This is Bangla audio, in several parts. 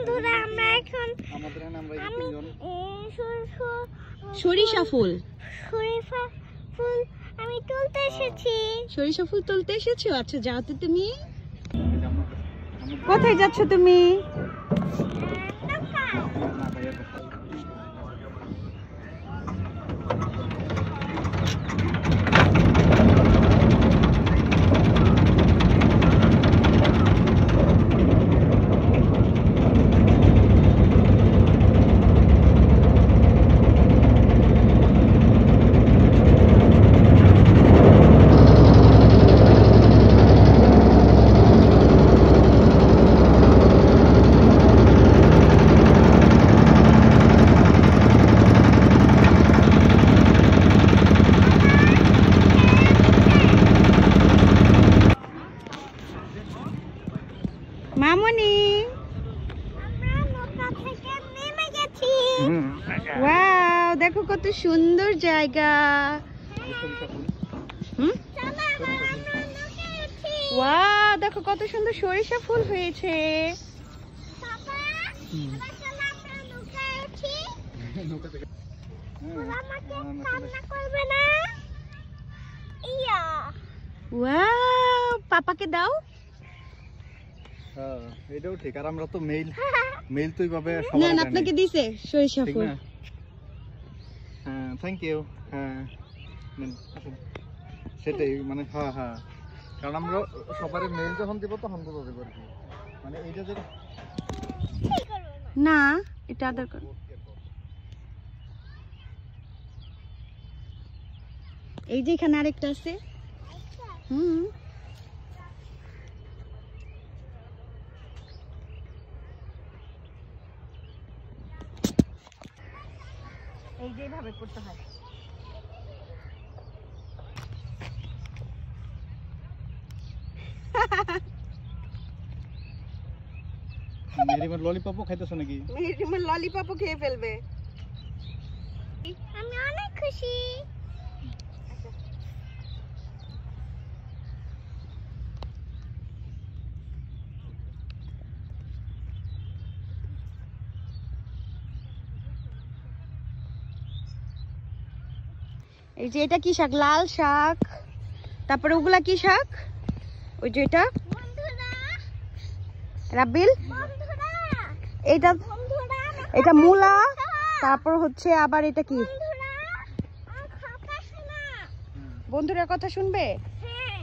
বন্ধুরা আমরা এখন আমাদের এখানে আমরা তিনজন সরিষা ফুল আমি তুলতে এসেছি। সরিষা ফুল তুলতে এসেছো? আচ্ছা যাও তো তুমি। কোথায় যাচ্ছ তুমি? মামনি আমরা নৌকা থেকে নেমে গেছি। ওয়াও, দেখো কত সুন্দর জায়গা। চলো এবার আমরা নৌকায় উঠি। ওয়াও, দেখো কত সুন্দর সরিষা ফুল হয়েছে। পাপা, এবার চলো আমরা নৌকায় উঠি। ওরা আমাকে কান্না করবে না। ইয়া ওয়াও, পাপাকে দাও। হ্যাঁ, এটাও ঠিক। আর আমরা তো মেইল তো এইভাবে না সবার না, আপনাকে দিছে সরিষা ঠিক ফুল। না? হ্যাঁ, থ্যাংক ইউ। হ্যাঁ, নেন, আসুন। সেটাই মানে হ্যাঁ হ্যাঁ, কারণ আমরা সবারই মেইল যখন দিব তখন তো দেবো আর কি। মানে এইটা যেটা ঠিক করবে না। না, এটা আদর কর। এই যে এখানে আরেকটা আছে। আচ্ছা, হুম, এই যে এইভাবে করতে হয়। মেরিমার ললিপপও খাইতেছো নাকি? মেরিমার ললিপপও খেয়ে ফেলবে। আমি অনেক খুশি। এই যে এটা কি শাক? লাল শাক। তারপরে ওগুলা কি শাক? ওই যে এটা বন্ধুরা, রাব্বিল, বন্ধুরা, এটা বন্ধুরা, এটা মূলা। তারপর হচ্ছে আবার এটা কি? বন্ধুরা, আমার কথা শোনা। বন্ধুরা কথা শুনবে। হ্যাঁ,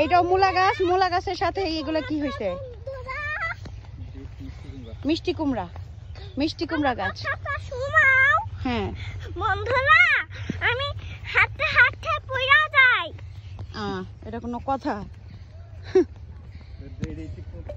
এইটাও মূলা গাছ। মূলা গাছের সাথে এগুলো কি হয়েছে? বন্ধুরা, মিষ্টি কুমড়া। মিষ্টি কুমড়া গাছ। কথা শোনাও। হ্যাঁ, বন্ধুরা, আমি হাঁটতে হাঁটতে পড়ে যাই। এটা কোনো কথা? এইটাই ঠিক কথা।